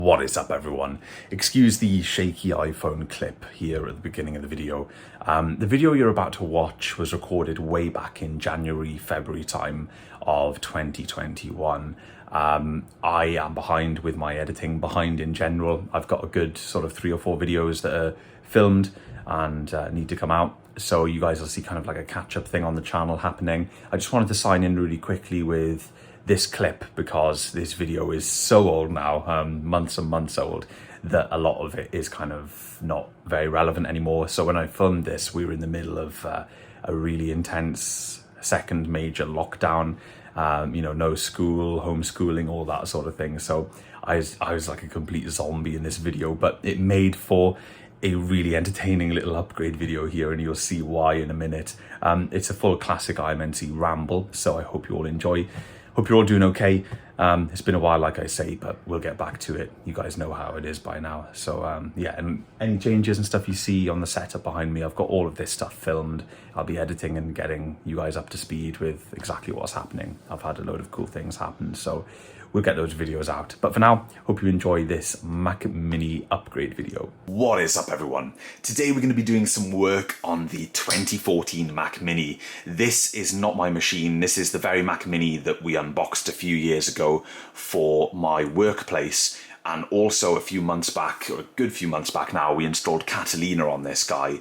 What is up, everyone? Excuse the shaky iPhone clip here at the beginning of the video. The video you're about to watch was recorded way back in January, February time of 2021. I am behind with my editing, behind in general. I've got a good sort of 3 or 4 videos that are filmed and need to come out. So you guys will see kind of like a catch-up thing on the channel happening. I just wanted to sign in really quickly with this clip because this video is so old now, months and months old, that a lot of it is kind of not very relevant anymore. So when I filmed this, we were in the middle of a really intense second major lockdown, no school, homeschooling, all that sort of thing. So I was like a complete zombie in this video, but it made for a really entertaining little upgrade video here, and you'll see why in a minute. It's a full classic IMNC ramble, so I hope you all enjoy. Hope you're all doing okay. It's been a while, like I say, but we'll get back to it. You guys know how it is by now. So yeah, and any changes and stuff you see on the setup behind me, I've got all of this stuff filmed. I'll be editing and getting you guys up to speed with exactly what's happening. I've had a load of cool things happen, so we'll get those videos out. But for now, hope you enjoy this Mac Mini upgrade video. What is up, everyone? Today we're going to be doing some work on the 2014 Mac Mini. This is not my machine. This is the very Mac Mini that we unboxed a few years ago for my workplace. And also a few months back, or a good few months back now, we installed Catalina on this guy.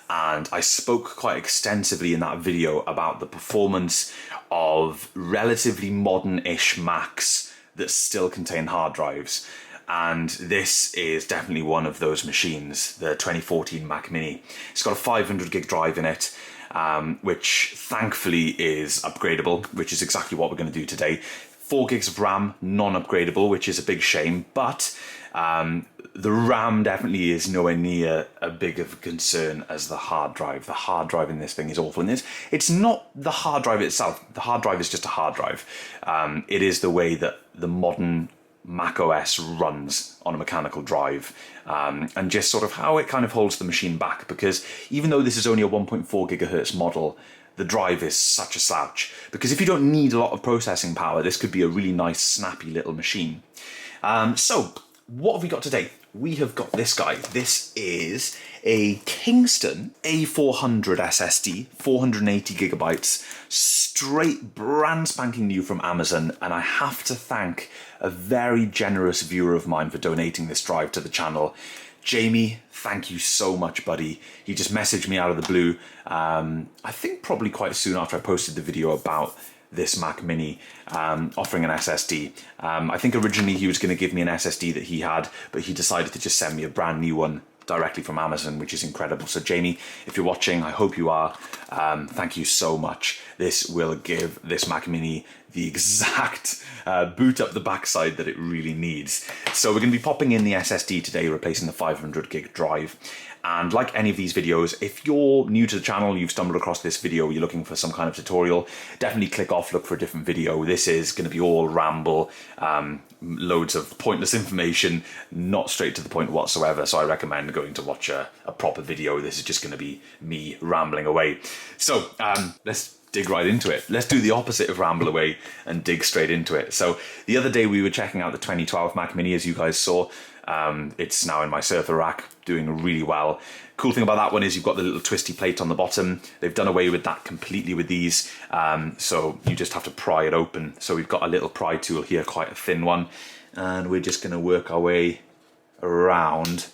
And I spoke quite extensively in that video about the performance of relatively modern-ish Macs that still contain hard drives. And this is definitely one of those machines, the 2014 Mac Mini. It's got a 500 gig drive in it, which thankfully is upgradable, which is exactly what we're going to do today. 4 gigs of RAM, non-upgradable, which is a big shame, but the RAM definitely is nowhere near as big of a concern as the hard drive. The hard drive in this thing is awful. And it's not the hard drive itself. The hard drive is just a hard drive. It is the way that the modern Mac OS runs on a mechanical drive, and just sort of how it kind of holds the machine back, because even though this is only a 1.4 gigahertz model, the drive is such a slouch, because if you don't need a lot of processing power, this could be a really nice, snappy little machine. So what have we got today? We have got this guy. This is a Kingston A400 SSD, 480 gigabytes, straight brand spanking new from Amazon, and I have to thank a very generous viewer of mine for donating this drive to the channel. Jamie, thank you so much, buddy. He just messaged me out of the blue, I think probably quite soon after I posted the video about this Mac Mini, offering an SSD. I think originally he was going to give me an SSD that he had, but he decided to just send me a brand new one directly from Amazon, which is incredible. So Jamie, if you're watching, I hope you are. Thank you so much. This will give this Mac Mini the exact boot up the backside that it really needs. So we're going to be popping in the SSD today, replacing the 500 gig drive. And like any of these videos, if you're new to the channel, you've stumbled across this video, you're looking for some kind of tutorial, definitely click off, look for a different video. This is going to be all ramble, loads of pointless information, not straight to the point whatsoever. So I recommend going to watch a proper video. This is just going to be me rambling away. So let's dig right into it. Let's do the opposite of ramble away and dig straight into it. So the other day we were checking out the 2012 Mac Mini, as you guys saw. It's now in my surfer rack, doing really well. Cool thing about that one is you've got the little twisty plate on the bottom. They've done away with that completely with these, so you just have to pry it open. So we've got a little pry tool here, quite a thin one, and we're just going to work our way around,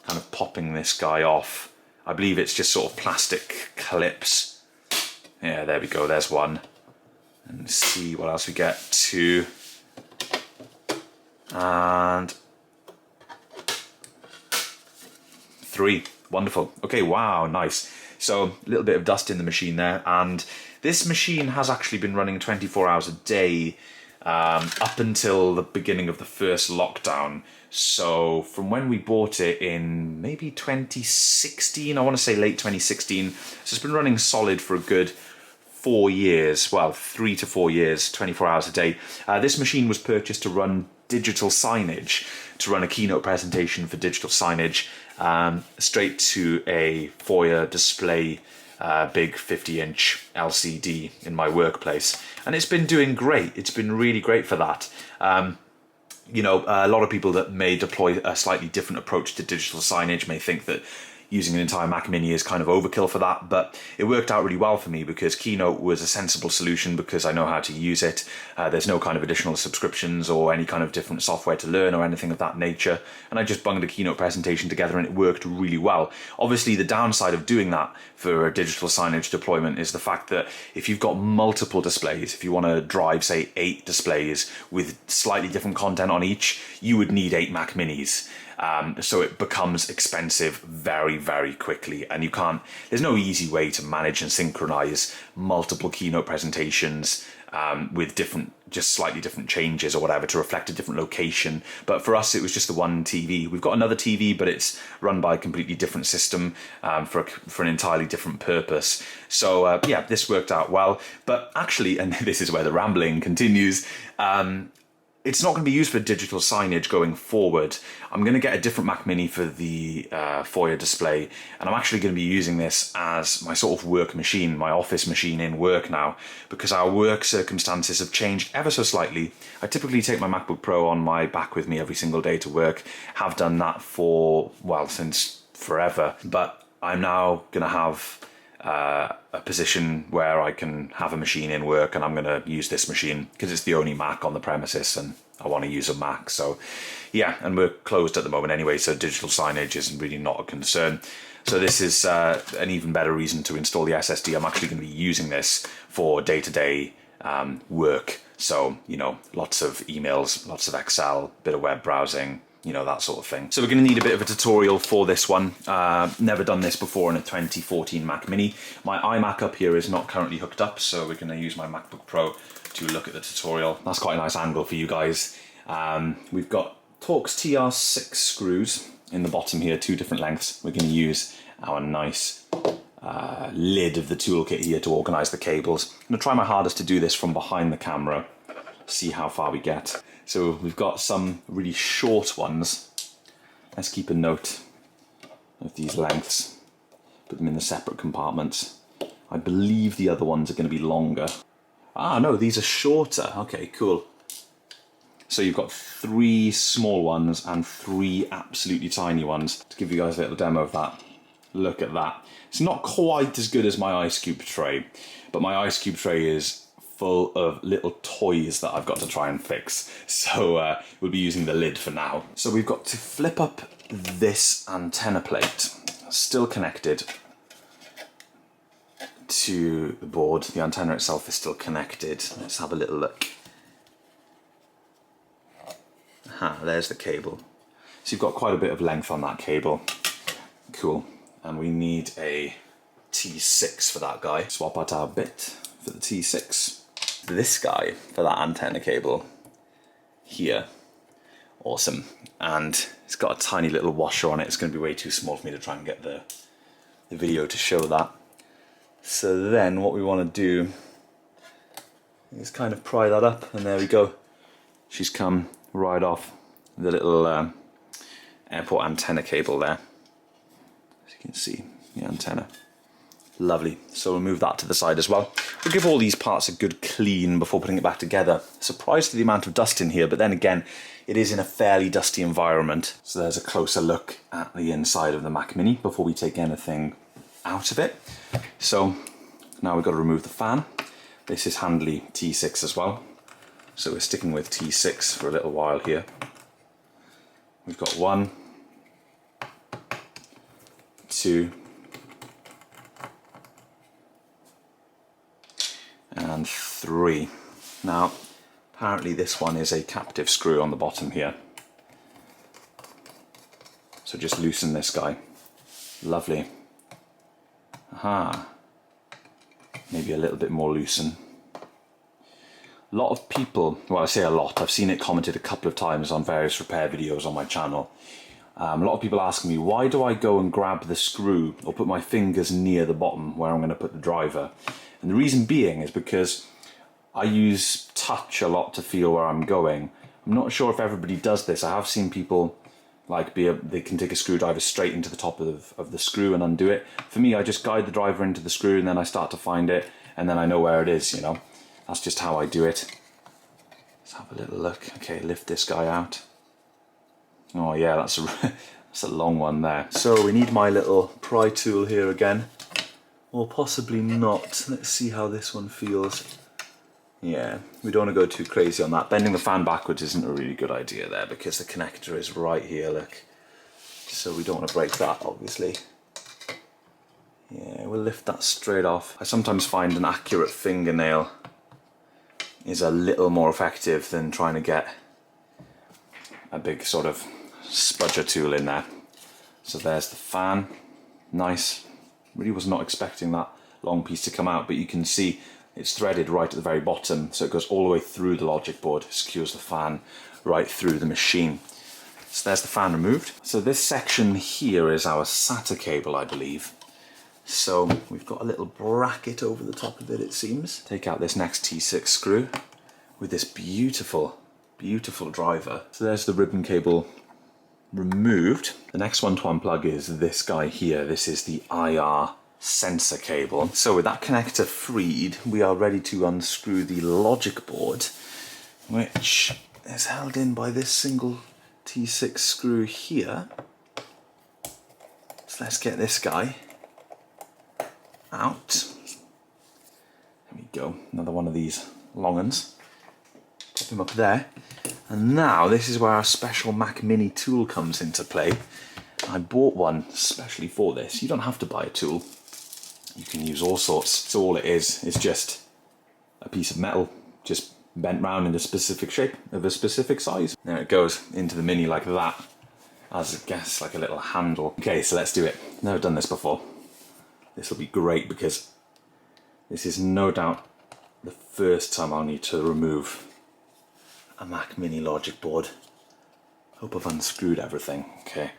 kind of popping this guy off. I believe it's just sort of plastic clips. Yeah, there we go, there's one. And see what else we get. 2. And 3. Wonderful. Okay, wow, nice. So a little bit of dust in the machine there, and this machine has actually been running 24 hours a day up until the beginning of the first lockdown. So from when we bought it in maybe 2016, I want to say late 2016, so it's been running solid for a good 4 years, well, 3 to 4 years, 24 hours a day. This machine was purchased to run digital signage, to run a keynote presentation for digital signage, straight to a foyer display, big 50-inch LCD in my workplace. And it's been doing great. It's been really great for that. You know, a lot of people that may deploy a slightly different approach to digital signage may think that using an entire Mac Mini is kind of overkill for that, but it worked out really well for me because Keynote was a sensible solution because I know how to use it. There's no kind of additional subscriptions or any kind of different software to learn or anything of that nature, and I just bunged a Keynote presentation together and it worked really well. Obviously, the downside of doing that for a digital signage deployment is the fact that if you've got multiple displays, if you want to drive, say, 8 displays with slightly different content on each, you would need 8 Mac Minis. So it becomes expensive very, very quickly, and there's no easy way to manage and synchronize multiple Keynote presentations with just slightly different changes or whatever to reflect a different location. But for us, it was just the one TV. We've got another TV, but it's run by a completely different system for an entirely different purpose. So yeah, this worked out well. But actually, and this is where the rambling continues, it's not going to be used for digital signage going forward. I'm going to get a different Mac Mini for the foyer display, and I'm actually going to be using this as my sort of work machine, my office machine in work now, because our work circumstances have changed ever so slightly. I typically take my MacBook Pro on my back with me every single day to work, have done that for, well, since forever, but I'm now going to have a position where I can have a machine in work, and I'm going to use this machine because it's the only Mac on the premises and I want to use a Mac. So yeah, and we're closed at the moment anyway, so digital signage is really not a concern. So this is an even better reason to install the SSD. I'm actually going to be using this for day-to-day work. So, you know, lots of emails, lots of Excel, bit of web browsing, you know, that sort of thing. So we're going to need a bit of a tutorial for this one. Never done this before in a 2014 Mac Mini. My iMac up here is not currently hooked up, so we're going to use my MacBook Pro to look at the tutorial. That's quite a nice angle for you guys. We've got Torx TR6 screws in the bottom here, 2 different lengths. We're going to use our nice lid of the toolkit here to organise the cables. I'm going to try my hardest to do this from behind the camera, see how far we get. So we've got some really short ones. Let's keep a note of these lengths, put them in the separate compartments. I believe the other ones are going to be longer. Ah, no, these are shorter. Okay, cool. So you've got 3 small ones and 3 absolutely tiny ones. To give you guys a little demo of that, look at that. It's not quite as good as my ice cube tray, but my ice cube tray is full of little toys that I've got to try and fix. So we'll be using the lid for now. So we've got to flip up this antenna plate, still connected to the board. The antenna itself is still connected. Let's have a little look. Aha, there's the cable. So you've got quite a bit of length on that cable. Cool. And we need a T6 for that guy. Swap out our bit for the T6. This guy for that antenna cable here. Awesome. And it's got a tiny little washer on it. It's going to be way too small for me to try and get the video to show that. So then what we want to do is kind of pry that up, and there we go. She's come right off the little airport antenna cable there. As you can see, the antenna. Lovely. So we'll move that to the side as well. We'll give all these parts a good clean before putting it back together. Surprised at the amount of dust in here, but then again, it is in a fairly dusty environment. So there's a closer look at the inside of the Mac Mini before we take anything out of it. So now we've got to remove the fan. This is handily T6 as well. So we're sticking with T6 for a little while here. We've got 1, 2, and 3. Now, apparently this one is a captive screw on the bottom here. So just loosen this guy. Lovely. Aha. Maybe a little bit more loosen. A lot of people, well, I say a lot, I've seen it commented a couple of times on various repair videos on my channel. A lot of people ask me, why do I go and grab the screw or put my fingers near the bottom where I'm going to put the driver? And the reason being is because I use touch a lot to feel where I'm going. I'm not sure if everybody does this. I have seen people they can take a screwdriver straight into the top of the screw and undo it. For me, I just guide the driver into the screw and then I start to find it, and then I know where it is, you know. That's just how I do it. Let's have a little look. Okay, lift this guy out. Oh yeah, that's a long one there. So we need my little pry tool here again. Or possibly not. Let's see how this one feels. Yeah, we don't want to go too crazy on that. Bending the fan backwards isn't a really good idea there because the connector is right here, look. So we don't want to break that, obviously. Yeah, we'll lift that straight off. I sometimes find an accurate fingernail is a little more effective than trying to get a big sort of spudger tool in there. So there's the fan. Nice. Really was not expecting that long piece to come out, but you can see it's threaded right at the very bottom, so it goes all the way through the logic board, secures the fan right through the machine. So there's the fan removed. So this section here is our SATA cable, I believe. So we've got a little bracket over the top of it, it seems. Take out this next T6 screw with this beautiful, beautiful driver. So there's the ribbon cable removed. The next one to unplug is this guy here. This is the IR sensor cable. So with that connector freed, we are ready to unscrew the logic board, which is held in by this single T6 screw here. So let's get this guy out. There we go, another one of these long uns. Pop him up there. And now this is where our special Mac Mini tool comes into play. I bought one especially for this. You don't have to buy a tool. You can use all sorts. So all it is just a piece of metal just bent round in a specific shape of a specific size. There it goes into the Mini like that, as I guess like a little handle. Okay, so let's do it. Never done this before. This will be great because this is no doubt the first time I'll need to remove a Mac Mini logic board. Hope I've unscrewed everything. Okay.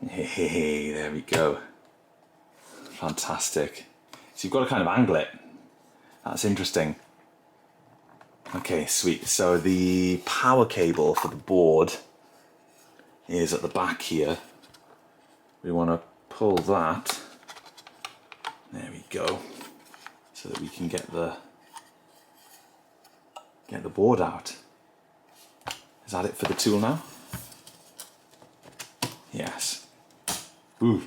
Hey, there we go. Fantastic. So you've got to kind of angle it. That's interesting. Okay, sweet. So the power cable for the board is at the back here. We want to pull that. There we go. So that we can get the board out. Is that it for the tool now? Yes. Ooh.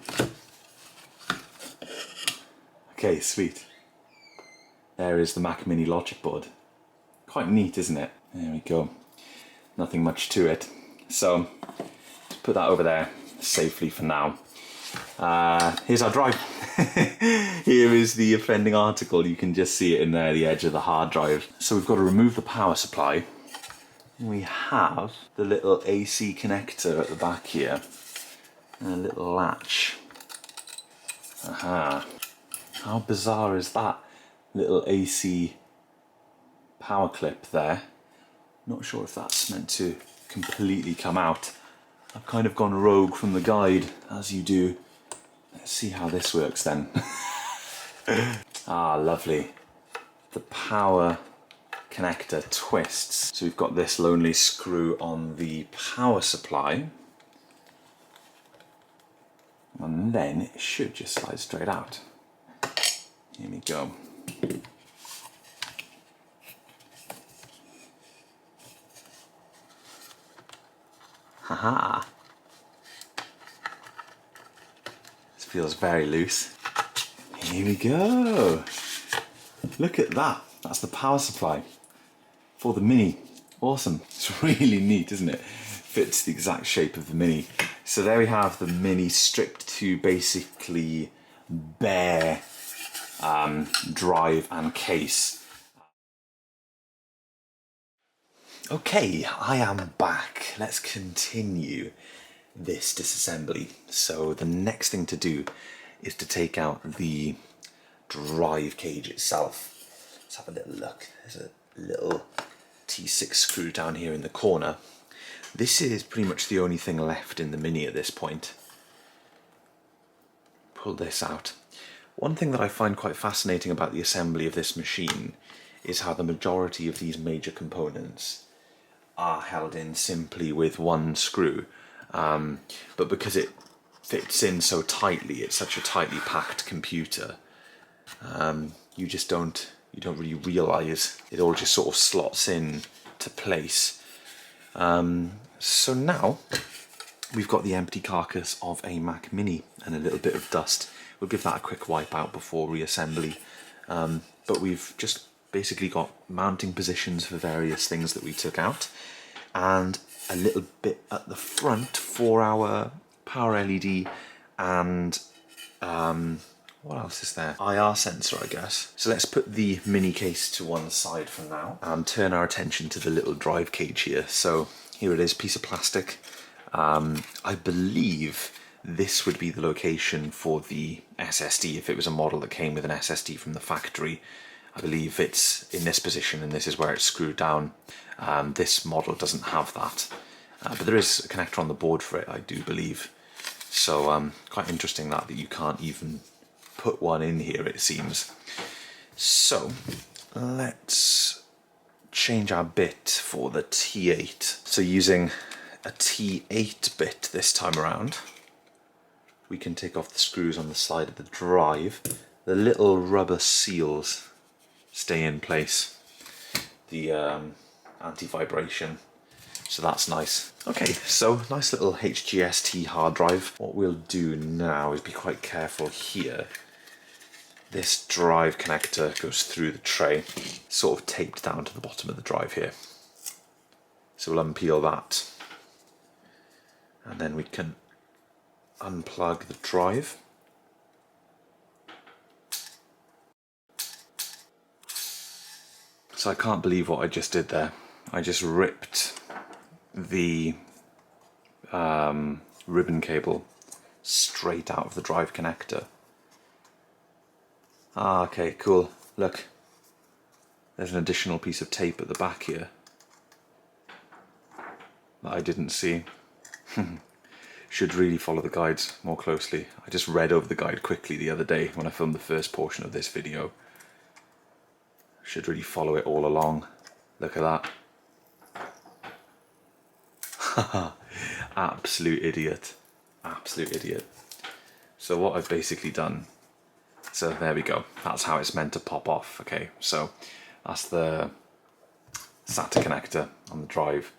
Okay, sweet. There is the Mac Mini logic board. Quite neat, isn't it? There we go. Nothing much to it. So, put that over there safely for now. Here's our drive. Here is the offending article. You can just see it in there, the edge of the hard drive. So we've got to remove the power supply. We have the little AC connector at the back here. And a little latch. Aha. How bizarre is that? Little AC power clip there. Not sure if that's meant to completely come out. I've kind of gone rogue from the guide, as you do. Let's see how this works then. Ah, lovely. The power connector twists. So we've got this lonely screw on the power supply. And then it should just slide straight out. Here we go. Haha. This feels very loose. Here we go. Look at that. That's the power supply for the Mini. Awesome. It's really neat, isn't it? Fits the exact shape of the Mini. So there we have the Mini stripped to basically bare drive and case. Okay, I am back. Let's continue this disassembly. So the next thing to do is to take out the drive cage itself. Let's have a little look. There's a little T6 screw down here in the corner. This is pretty much the only thing left in the Mini at this point. Pull this out. One thing that I find quite fascinating about the assembly of this machine is how the majority of these major components are held in simply with one screw. But because it fits in so tightly. It's such a tightly packed computer. You don't really realise it all just sort of slots in to place. So now we've got the empty carcass of a Mac Mini and a little bit of dust. We'll give that a quick wipe out before reassembly. But we've just basically got mounting positions for various things that we took out, and a little bit at the front for our power LED and what else is there? IR sensor, I guess. So let's put the mini case to one side for now and turn our attention to the little drive cage here. So here it is, piece of plastic. I believe this would be the location for the SSD if it was a model that came with an SSD from the factory. I believe it's in this position and this is where it's screwed down. This model doesn't have that, but there is a connector on the board for it, I do believe. So quite interesting that you can't even put one in here, it seems. So let's change our bit for the T8. So using a T8 bit this time around, we can take off the screws on the side of the drive. The little rubber seals stay in place. The anti-vibration, so that's nice. Okay, so nice little HGST hard drive. What we'll do now is be quite careful here. This drive connector goes through the tray, sort of taped down to the bottom of the drive here. So we'll unpeel that, and then we can unplug the drive. So I can't believe what I just did there. I just ripped the ribbon cable straight out of the drive connector. Ah, okay, cool. Look, there's an additional piece of tape at the back here that I didn't see. Should really follow the guides more closely. I just read over the guide quickly the other day when I filmed the first portion of this video. Should really follow it all along. Look at that. Absolute idiot. Absolute idiot. So what I've basically done, so there we go. That's how it's meant to pop off. Okay, so that's the SATA connector on the drive.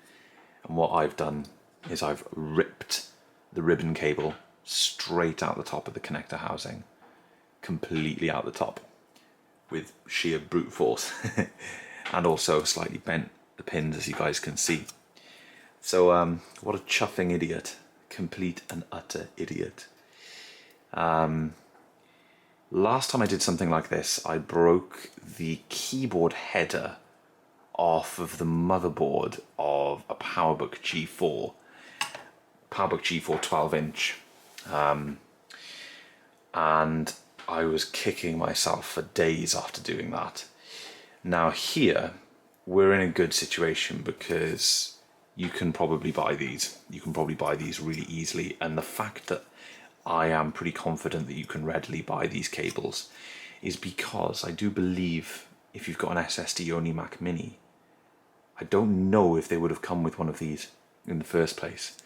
And what I've done is I've ripped the ribbon cable straight out the top of the connector housing, completely out the top, with sheer brute force, and also slightly bent the pins, as you guys can see. So what a chuffing idiot, complete and utter idiot. Last time I did something like this, I broke the keyboard header off of the motherboard of a PowerBook G4 12-inch, and I was kicking myself for days after doing that. Now here, we're in a good situation because you can probably buy these. You can probably buy these really easily, and the fact that I am pretty confident that you can readily buy these cables is because I do believe if you've got an SSD only Mac Mini, I don't know if they would have come with one of these in the first place.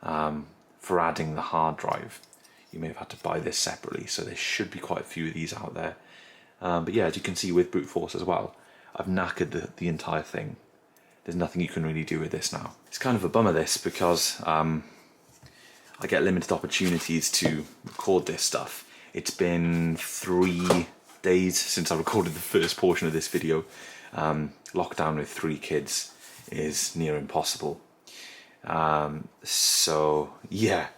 For adding the hard drive, you may have had to buy this separately, so there should be quite a few of these out there. But yeah, as you can see with brute force as well, I've knackered the entire thing. There's nothing you can really do with this now. It's kind of a bummer, this, because I get limited opportunities to record this stuff. It's been 3 days since I recorded the first portion of this video. Lockdown with 3 kids is near impossible. So yeah,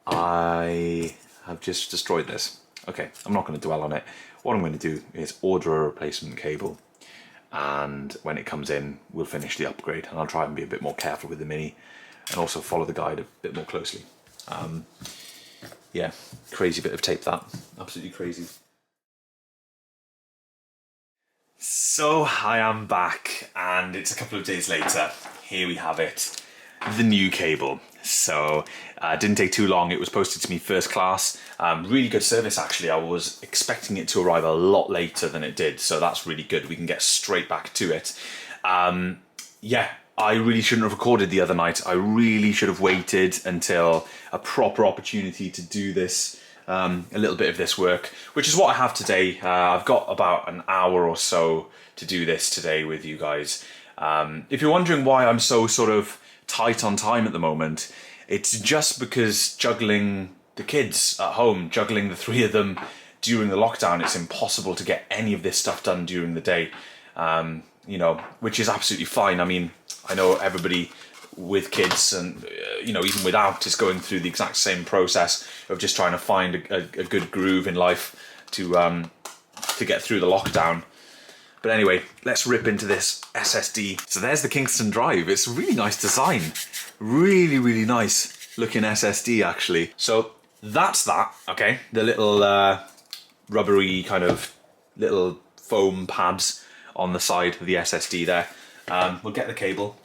I have just destroyed this. Okay, I'm not going to dwell on it. What I'm going to do is order a replacement cable, and when it comes in, we'll finish the upgrade, and I'll try and be a bit more careful with the Mini and also follow the guide a bit more closely. Yeah, crazy bit of tape, that. Absolutely crazy. So I am back, and it's a couple of days later. Here we have it, the new cable. So it didn't take too long. It was posted to me first class. Really good service, actually. I was expecting it to arrive a lot later than it did, so that's really good. We can get straight back to it. Yeah, I really shouldn't have recorded the other night. I really should have waited until a proper opportunity to do this, a little bit of this work, which is what I have today. I've got about an hour or so to do this today with you guys. If you're wondering why I'm so sort of tight on time at the moment, it's just because juggling the kids at home, juggling the three of them during the lockdown, it's impossible to get any of this stuff done during the day, you know, which is absolutely fine. I mean, I know everybody with kids and, you know, even without is going through the exact same process of just trying to find a good groove in life to get through the lockdown. But anyway, let's rip into this SSD. So there's the Kingston drive. It's a really nice design. Really, really nice looking SSD, actually. So that's that, okay? The little rubbery kind of little foam pads on the side of the SSD there. We'll get the cable.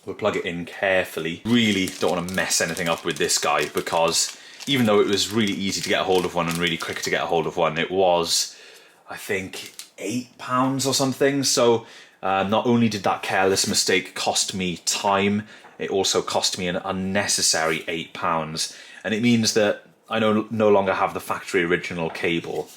We'll plug it in carefully. Really don't want to mess anything up with this guy, because even though it was really easy to get a hold of one and really quick to get a hold of one, it was, I think, £8 or something. So not only did that careless mistake cost me time, it also cost me an unnecessary £8. And it means that I no longer have the factory original cable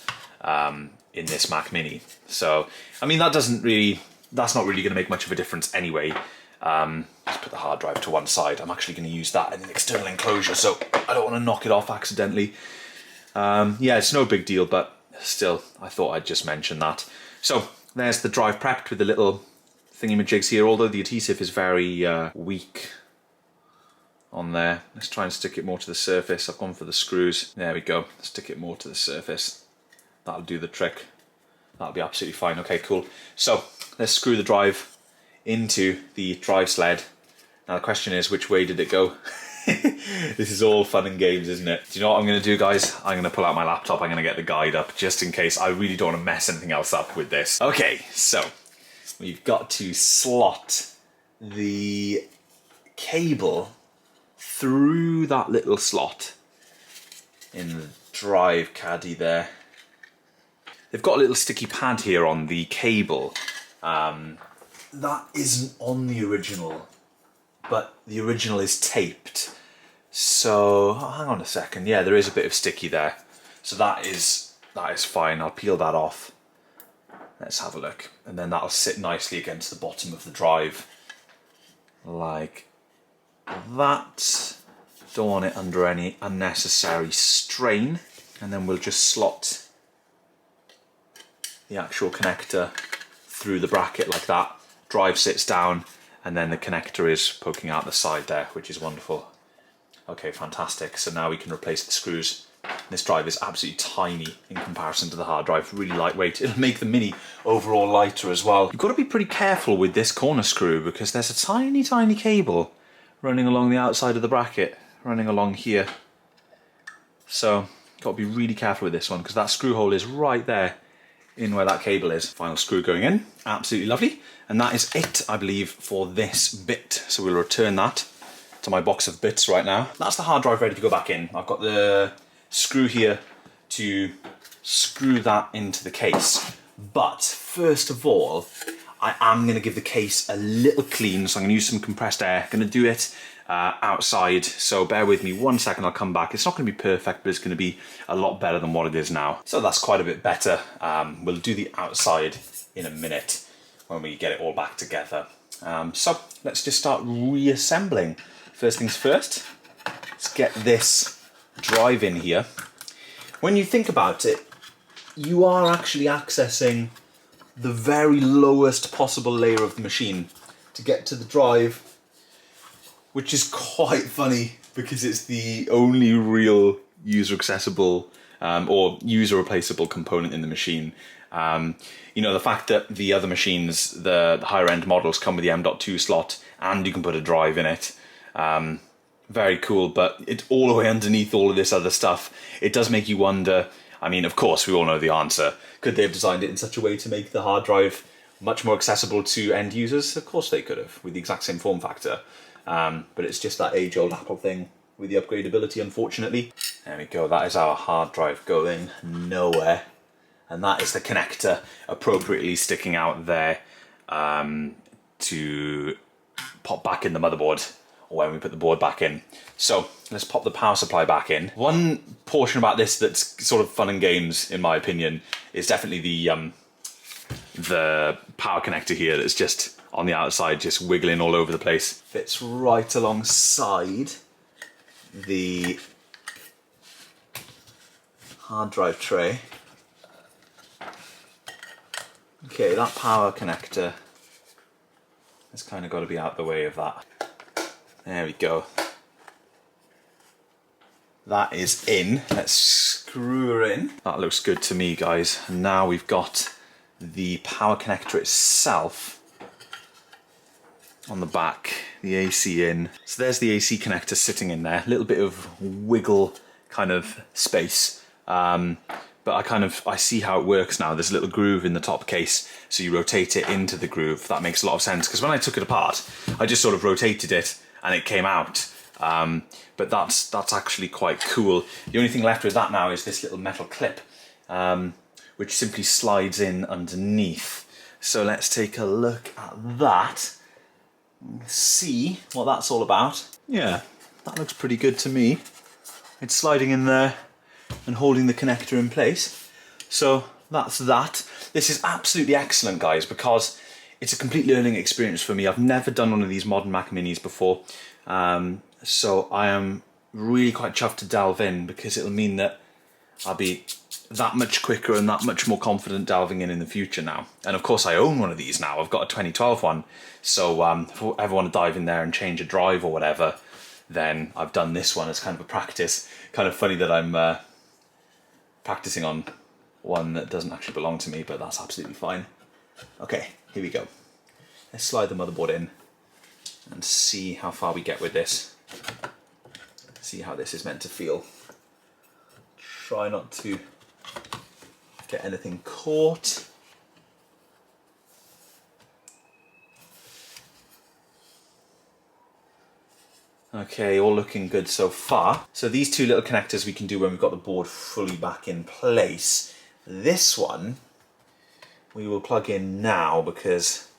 in this Mac Mini. So, I mean, that's not really going to make much of a difference anyway. Just put the hard drive to one side. I'm actually going to use that in an external enclosure, so I don't want to knock it off accidentally. Yeah, it's no big deal, but still, I thought I'd just mention that. So there's the drive prepped with the little thingy-majigs here, although the adhesive is very weak on there. Let's try and stick it more to the surface. I've gone for the screws. There we go. Stick it more to the surface. That'll do the trick. That'll be absolutely fine. Okay, cool. So let's screw the drive into the drive sled. Now the question is, which way did it go? This is all fun and games, isn't it? Do you know what I'm going to do, guys? I'm going to pull out my laptop. I'm going to get the guide up just in case. I really don't want to mess anything else up with this. Okay, so we've got to slot the cable through that little slot in the drive caddy there. They've got a little sticky pad here on the cable. That isn't on the original, but the original is taped. So, oh, hang on a second. Yeah, there is a bit of sticky there. So that is fine. I'll peel that off. Let's have a look. And then that'll sit nicely against the bottom of the drive. Like that. Don't want it under any unnecessary strain. And then we'll just slot the actual connector through the bracket like that. Drive sits down, and then the connector is poking out the side there, which is wonderful. Okay, fantastic. So now we can replace the screws. This drive is absolutely tiny in comparison to the hard drive, really lightweight. It'll make the Mini overall lighter as well. You've got to be pretty careful with this corner screw because there's a tiny, tiny cable running along the outside of the bracket, running along here. So, got to be really careful with this one because that screw hole is right there in where that cable is. Final screw going in, absolutely lovely. And that is it, I believe, for this bit. So we'll return that to my box of bits right now. That's the hard drive ready to go back in. I've got the screw here to screw that into the case. But first of all, I am going to give the case a little clean. So I'm going to use some compressed air. I'm going to do it outside. So bear with me 1 second, I'll come back. It's not going to be perfect, but it's going to be a lot better than what it is now. So that's quite a bit better. We'll do the outside in a minute when we get it all back together. So let's just start reassembling. First things first, let's get this drive in here. When you think about it, you are actually accessing the very lowest possible layer of the machine to get to the drive, which is quite funny because it's the only real user accessible or user replaceable component in the machine. You know, the fact that the other machines, the higher end models, come with the M.2 slot and you can put a drive in it. Very cool, but it's all the way underneath all of this other stuff. It does make you wonder. I mean, of course, we all know the answer. Could they have designed it in such a way to make the hard drive much more accessible to end users? Of course they could have, with the exact same form factor. But it's just that age-old Apple thing with the upgradability, unfortunately. There we go, that is our hard drive going nowhere. And that is the connector appropriately sticking out there to pop back in the motherboard, or when we put the board back in. So let's pop the power supply back in. One portion about this that's sort of fun and games, in my opinion, is definitely the power connector here that's just on the outside, just wiggling all over the place. Fits right alongside the hard drive tray. Okay, that power connector has kind of got to be out the way of that. There we go. That is in. Let's screw her in. That looks good to me, guys. And now we've got the power connector itself on the back, the AC in. So there's the AC connector sitting in there. A little bit of wiggle kind of space. But I see how it works now. There's a little groove in the top case, so you rotate it into the groove. That makes a lot of sense, because when I took it apart, I just sort of rotated it and it came out. But that's actually quite cool. The only thing left with that now is this little metal clip, which simply slides in underneath. So let's take a look at that, see what that's all about. Yeah, that looks pretty good to me. It's sliding in there and holding the connector in place. So that's that. This is absolutely excellent, guys, because it's a complete learning experience for me. I've never done one of these modern Mac Minis before. So I am really quite chuffed to delve in, because it'll mean that I'll be that much quicker and that much more confident delving in the future now. And of course I own one of these now. I've got a 2012 one. So if I ever want to dive in there and change a drive or whatever, then I've done this one as kind of a practice. Kind of funny that I'm practicing on one that doesn't actually belong to me, but that's absolutely fine. Okay, here we go. Let's slide the motherboard in and see how far we get with this. See how this is meant to feel. Try not to get anything caught. Okay, all looking good so far. So these two little connectors we can do when we've got the board fully back in place. This one we will plug in now, because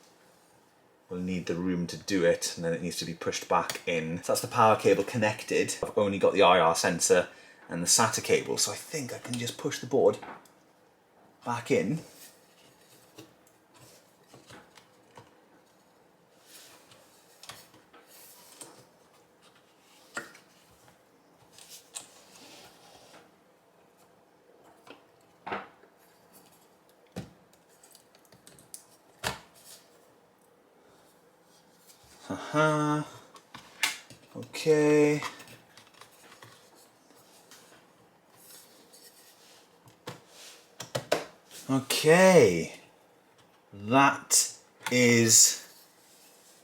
we'll need the room to do it, and then it needs to be pushed back in. So that's the power cable connected. I've only got the IR sensor and the SATA cable, so I think I can just push the board back in. Okay. Okay. That is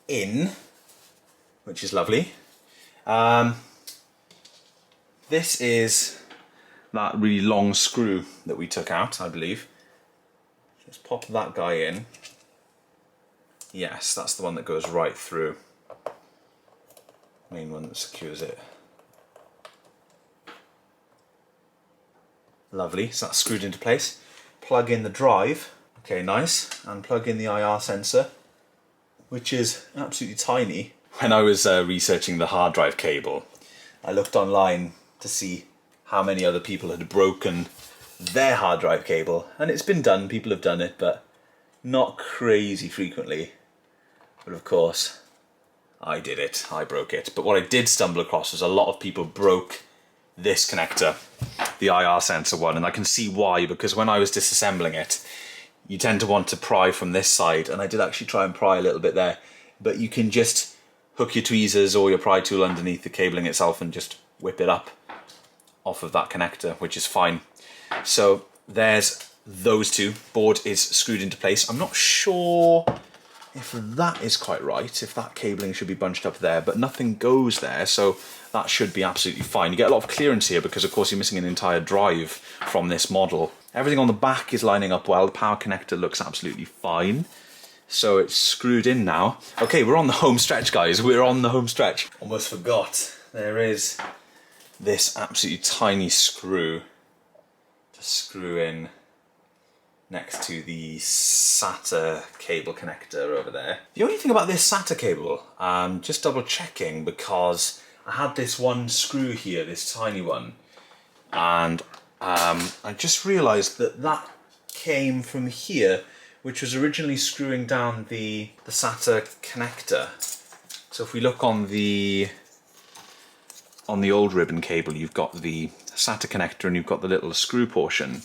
in, which is lovely. This is that really long screw that we took out, I believe. Let's pop that guy in. Yes, that's the one that goes right through. Main one that secures it. Lovely, so that's screwed into place. Plug in the drive. Okay, nice. And plug in the IR sensor, which is absolutely tiny. When I was researching the hard drive cable, I looked online to see how many other people had broken their hard drive cable. And it's been done, people have done it, but not crazy frequently. But of course, I did it, I broke it. But what I did stumble across was a lot of people broke this connector, the IR sensor one, and I can see why, because when I was disassembling it, you tend to want to pry from this side, and I did actually try and pry a little bit there, but you can just hook your tweezers or your pry tool underneath the cabling itself and just whip it up off of that connector, which is fine. So there's those two. Board is screwed into place. I'm not sure if that is quite right, if that cabling should be bunched up there, but nothing goes there, so that should be absolutely fine. You get a lot of clearance here because of course you're missing an entire drive from this model. Everything on the back is lining up well. The power connector looks absolutely fine. So it's screwed in now. Okay, we're on the home stretch, guys. We're on the home stretch. Almost forgot. There is this absolutely tiny screw to screw in next to the SATA cable connector over there. The only thing about this SATA cable, just double checking, because I had this one screw here, this tiny one, and I just realised that that came from here, which was originally screwing down the SATA connector. So if we look on the old ribbon cable, you've got the SATA connector and you've got the little screw portion.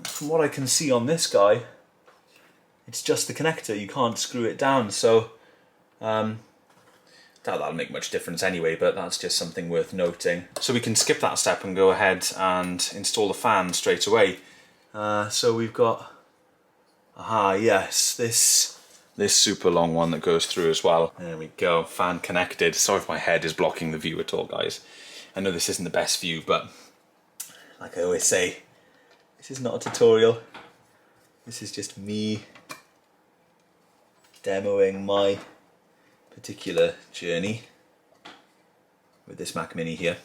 From what I can see on this guy, it's just the connector, you can't screw it down, so doubt that'll make much difference anyway, but that's just something worth noting. So we can skip that step and go ahead and install the fan straight away. So we've got, yes, this super long one that goes through as well. There we go, fan connected. Sorry if my head is blocking the view at all, guys. I know this isn't the best view, but like I always say, this is not a tutorial. This is just me demoing my particular journey with this Mac Mini here.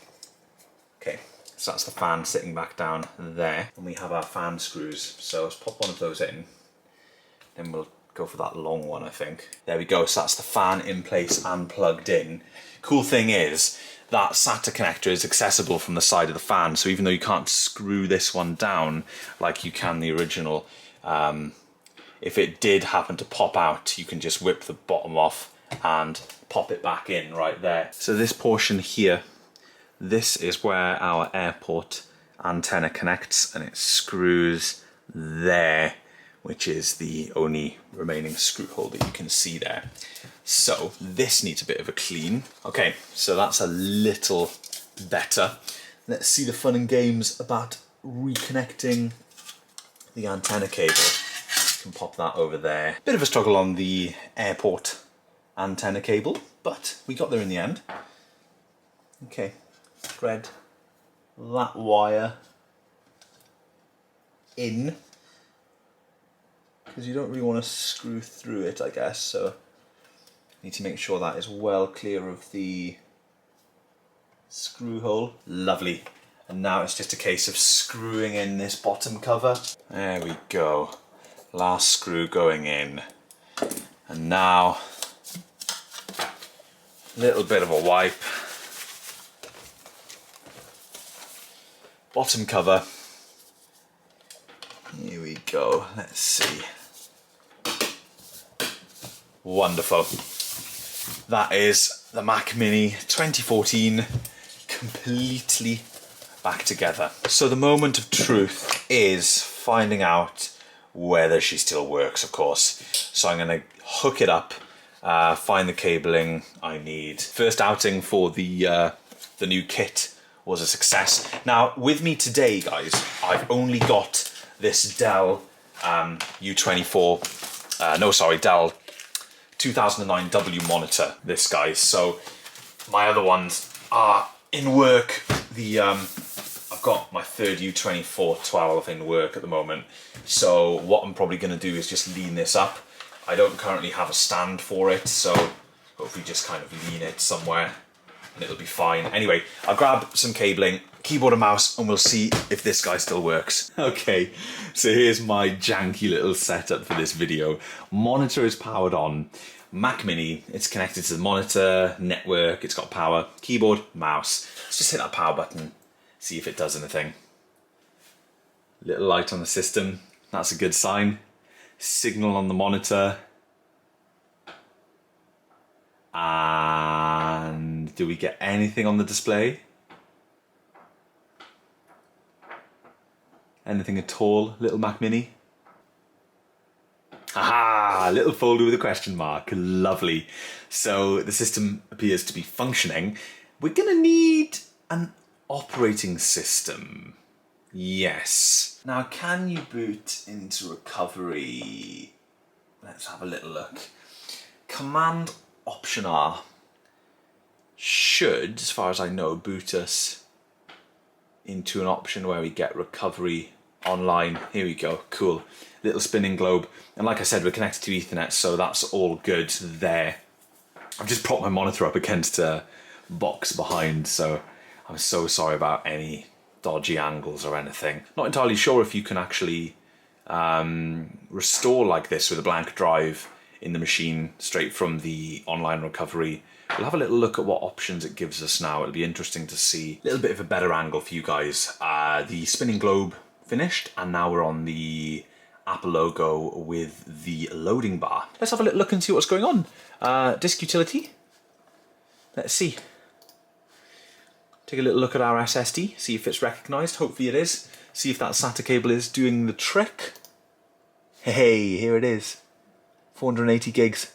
Okay, so that's the fan sitting back down there, and we have our fan screws. So let's pop one of those in, then we'll go for that long one, I think. There we go, so that's the fan in place and plugged in. Cool thing is, that SATA connector is accessible from the side of the fan, so even though you can't screw this one down like you can the original, if it did happen to pop out, you can just whip the bottom off and pop it back in right there. So this portion here, this is where our airport antenna connects, and it screws there, which is the only remaining screw hole that you can see there. So this needs a bit of a clean. Okay, so that's a little better. Let's see the fun and games about reconnecting the antenna cable. You can pop that over there. Bit of a struggle on the airport antenna cable, but we got there in the end. Okay, thread that wire in, because you don't really want to screw through it, I guess, so need to make sure that is well clear of the screw hole. Lovely. And now it's just a case of screwing in this bottom cover. There we go. Last screw going in. And now, a little bit of a wipe. Bottom cover. Here we go. Let's see. Wonderful. That is the Mac Mini 2014 completely back together. So the moment of truth is finding out whether she still works, of course. So I'm going to hook it up, find the cabling I need. First outing for the new kit was a success. Now with me today, guys, I've only got this Dell Dell 2009W monitor, this guy. So my other ones are in work. I've got my third U2412 in work at the moment. So what I'm probably going to do is just lean this up. I don't currently have a stand for it, so hopefully just kind of lean it somewhere and it'll be fine. Anyway, I'll grab some cabling, keyboard and mouse, and we'll see if this guy still works. Okay, so here's my janky little setup for this video. Monitor is powered on. Mac Mini, it's connected to the monitor, network, it's got power, keyboard, mouse. Let's just hit that power button, see if it does anything. Little light on the system, that's a good sign. Signal on the monitor. And do we get anything on the display? Anything at all, little Mac Mini? Aha! Little folder with a question mark. Lovely. So the system appears to be functioning. We're gonna need an operating system. Yes. Now, can you boot into recovery? Let's have a little look. Command Option R should, as far as I know, boot us into an option where we get recovery online. Here we go, cool. Little spinning globe. And like I said, we're connected to Ethernet, so that's all good there. I've just propped my monitor up against a box behind, so I'm so sorry about any dodgy angles or anything. Not entirely sure if you can actually restore like this with a blank drive in the machine straight from the online recovery. We'll have a little look at what options it gives us now. It'll be interesting to see a little bit of a better angle for you guys. The spinning globe finished, and now we're on the Apple logo with the loading bar. Let's have a little look and see what's going on. Disk utility. Let's see. Take a little look at our SSD, see if it's recognised. Hopefully it is. See if that SATA cable is doing the trick. Hey, here it is. 480 gigs.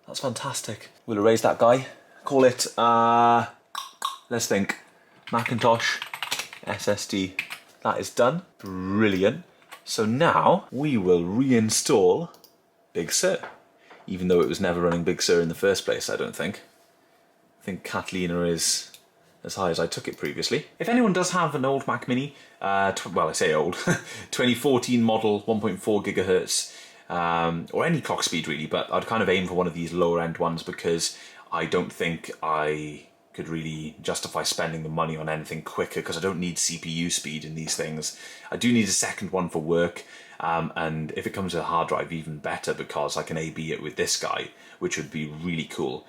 That's fantastic. We'll erase that guy. Call it, let's think, Macintosh SSD. That is done. Brilliant. So now we will reinstall Big Sur. Even though it was never running Big Sur in the first place, I don't think. I think Catalina is as high as I took it previously. If anyone does have an old Mac Mini, well, I say old, 2014 model, 1.4 gigahertz, or any clock speed really, but I'd kind of aim for one of these lower end ones because I don't think I could really justify spending the money on anything quicker because I don't need CPU speed in these things. I do need a second one for work, and if it comes with a hard drive, even better because I can A/B it with this guy, which would be really cool.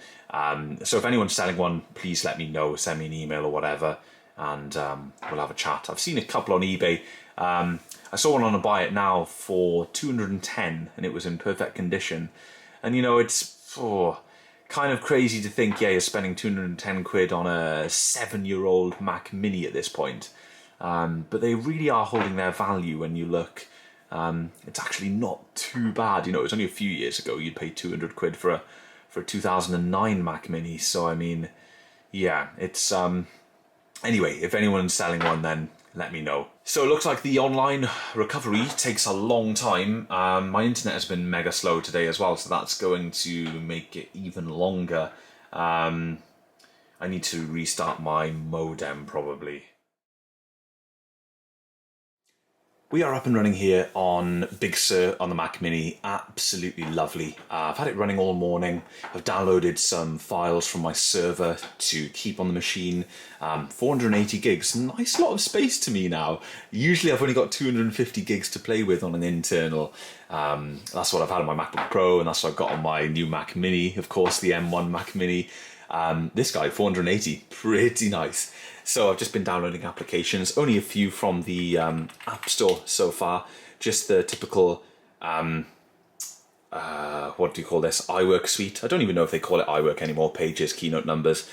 So if anyone's selling one, please let me know, send me an email or whatever, and we'll have a chat. I've seen a couple on eBay. I saw one on a Buy It Now for 210 and it was in perfect condition. And you know, it's kind of crazy to think, yeah, you're spending 210 quid on a 7-year-old Mac Mini at this point. But they really are holding their value when you look. It's actually not too bad. You know, it was only a few years ago you'd pay 200 quid for a 2009 Mac Mini. So, I mean, yeah, it's... Anyway, if anyone's selling one, then let me know. So it looks like the online recovery takes a long time. My internet has been mega slow today as well, so that's going to make it even longer. I need to restart my modem probably. We are up and running here on Big Sur on the Mac Mini. Absolutely lovely. I've had it running all morning. I've downloaded some files from my server to keep on the machine. 480 gigs, nice lot of space to me now. Usually I've only got 250 gigs to play with on an internal. That's what I've had on my MacBook Pro, and that's what I've got on my new Mac Mini, of course, the M1 Mac Mini. This guy, 480, pretty nice. So I've just been downloading applications, only a few from the App Store so far, just the typical, what do you call this, iWork suite. I don't even know if they call it iWork anymore, Pages, Keynote Numbers.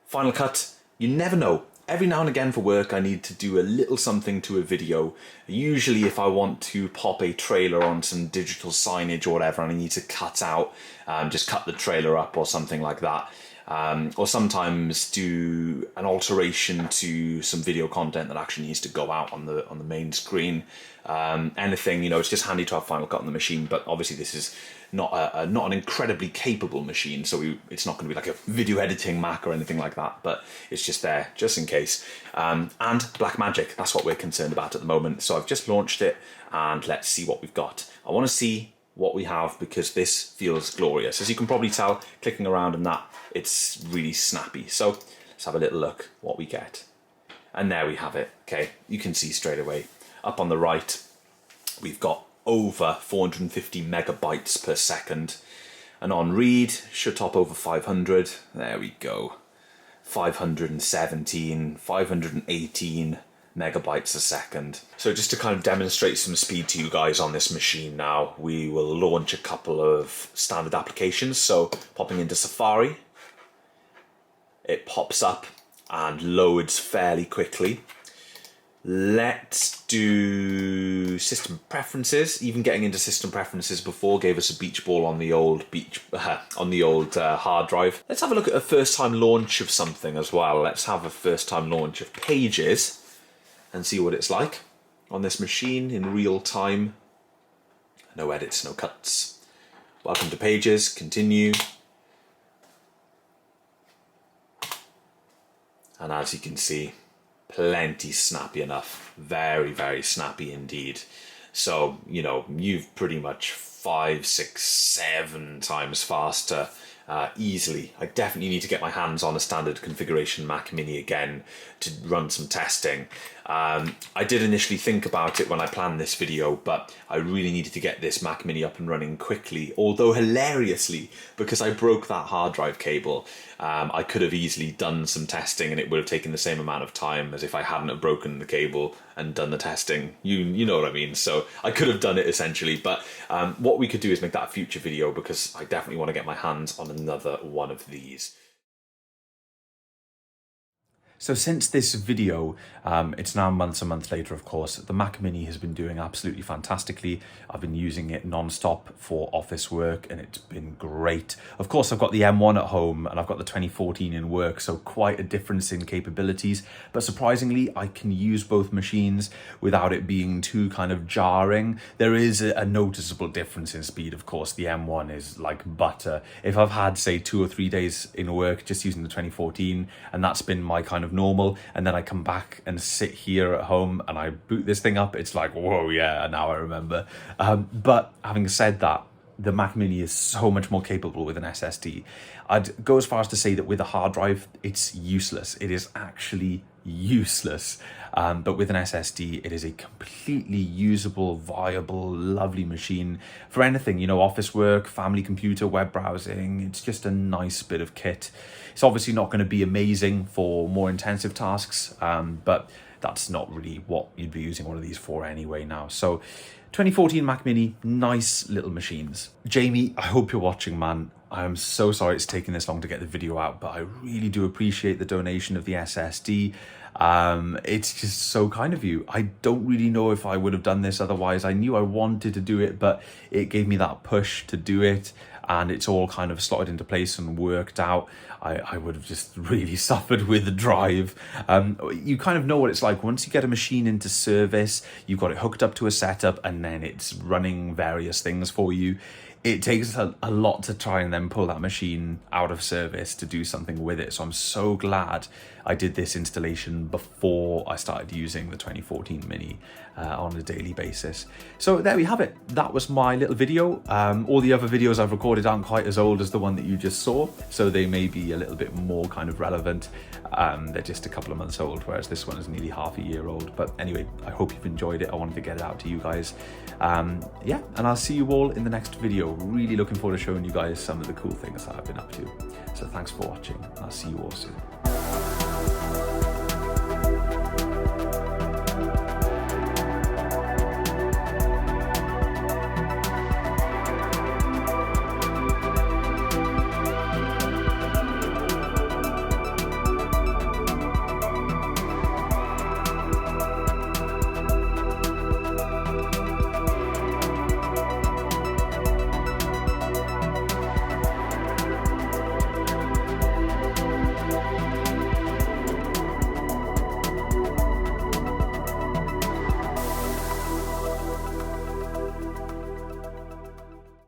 Final Cut, you never know. Every now and again for work I need to do a little something to a video. Usually if I want to pop a trailer on some digital signage or whatever and I need to cut out, just cut the trailer up or something like that. Or sometimes do an alteration to some video content that actually needs to go out on the main screen. Anything, you know, it's just handy to have Final Cut on the machine, but obviously this is not an incredibly capable machine, so it's not going to be like a video editing Mac or anything like that, but it's just there, just in case. And Blackmagic, that's what we're concerned about at the moment. So I've just launched it, and let's see what we've got. I want to see what we have because this feels glorious. As you can probably tell, clicking around and that, it's really snappy. So let's have a little look what we get. And there we have it. Okay, you can see straight away. Up on the right, we've got over 450 megabytes per second. And on read, should top over 500. There we go. 517, 518 megabytes a second. So just to kind of demonstrate some speed to you guys on this machine now, we will launch a couple of standard applications. So popping into Safari, it pops up and loads fairly quickly. Let's do system preferences. Even getting into system preferences before gave us a beach ball on the old hard drive. Let's have a look at a first time launch of something as well. Let's have a first time launch of Pages and see what it's like on this machine in real time. No edits, no cuts. Welcome to Pages, continue. And as you can see, plenty snappy enough. Very, very snappy indeed. So, you know, you've pretty much 5, 6, 7 times faster easily. I definitely need to get my hands on a standard configuration Mac Mini again to run some testing. I did initially think about it when I planned this video, but I really needed to get this Mac Mini up and running quickly, although hilariously, because I broke that hard drive cable. I could have easily done some testing and it would have taken the same amount of time as if I hadn't have broken the cable and done the testing. You know what I mean? So I could have done it essentially, but what we could do is make that a future video, because I definitely want to get my hands on another one of these. So since this video, it's now months and months later, of course, the Mac Mini has been doing absolutely fantastically. I've been using it non-stop for office work and it's been great. Of course, I've got the M1 at home and I've got the 2014 in work, so quite a difference in capabilities. But surprisingly, I can use both machines without it being too kind of jarring. There is a noticeable difference in speed, of course. The M1 is like butter. If I've had, say, 2 or 3 days in work just using the 2014, and that's been my kind of normal, and then I come back and sit here at home and I boot this thing up, it's like, whoa, yeah, now I remember. But having said that, the Mac Mini is so much more capable with an SSD. I'd go as far as to say that with a hard drive, it's useless. It is actually useless. But with an SSD, it is a completely usable, viable, lovely machine for anything, you know, office work, family computer, web browsing. It's just a nice bit of kit. It's obviously not going to be amazing for more intensive tasks, but that's not really what you'd be using one of these for anyway now. So 2014 Mac Mini, nice little machines. Jamie, I hope you're watching, man. I am so sorry it's taken this long to get the video out, but I really do appreciate the donation of the SSD. It's just so kind of you. I don't really know if I would have done this otherwise. I knew I wanted to do it, but it gave me that push to do it, and it's all kind of slotted into place and worked out. I would have just really suffered with the drive. You kind of know what it's like. Once you get a machine into service, you've got it hooked up to a setup, and then it's running various things for you. It takes a lot to try and then pull that machine out of service to do something with it. So I'm so glad I did this installation before I started using the 2014 Mini on a daily basis. So there we have it. That was my little video. All the other videos I've recorded aren't quite as old as the one that you just saw, so they may be a little bit more kind of relevant. They're just a couple of months old, whereas this one is nearly half a year old. But anyway, I hope you've enjoyed it. I wanted to get it out to you guys. Yeah, and I'll see you all in the next video. Really looking forward to showing you guys some of the cool things that I've been up to. So thanks for watching. I'll see you all soon.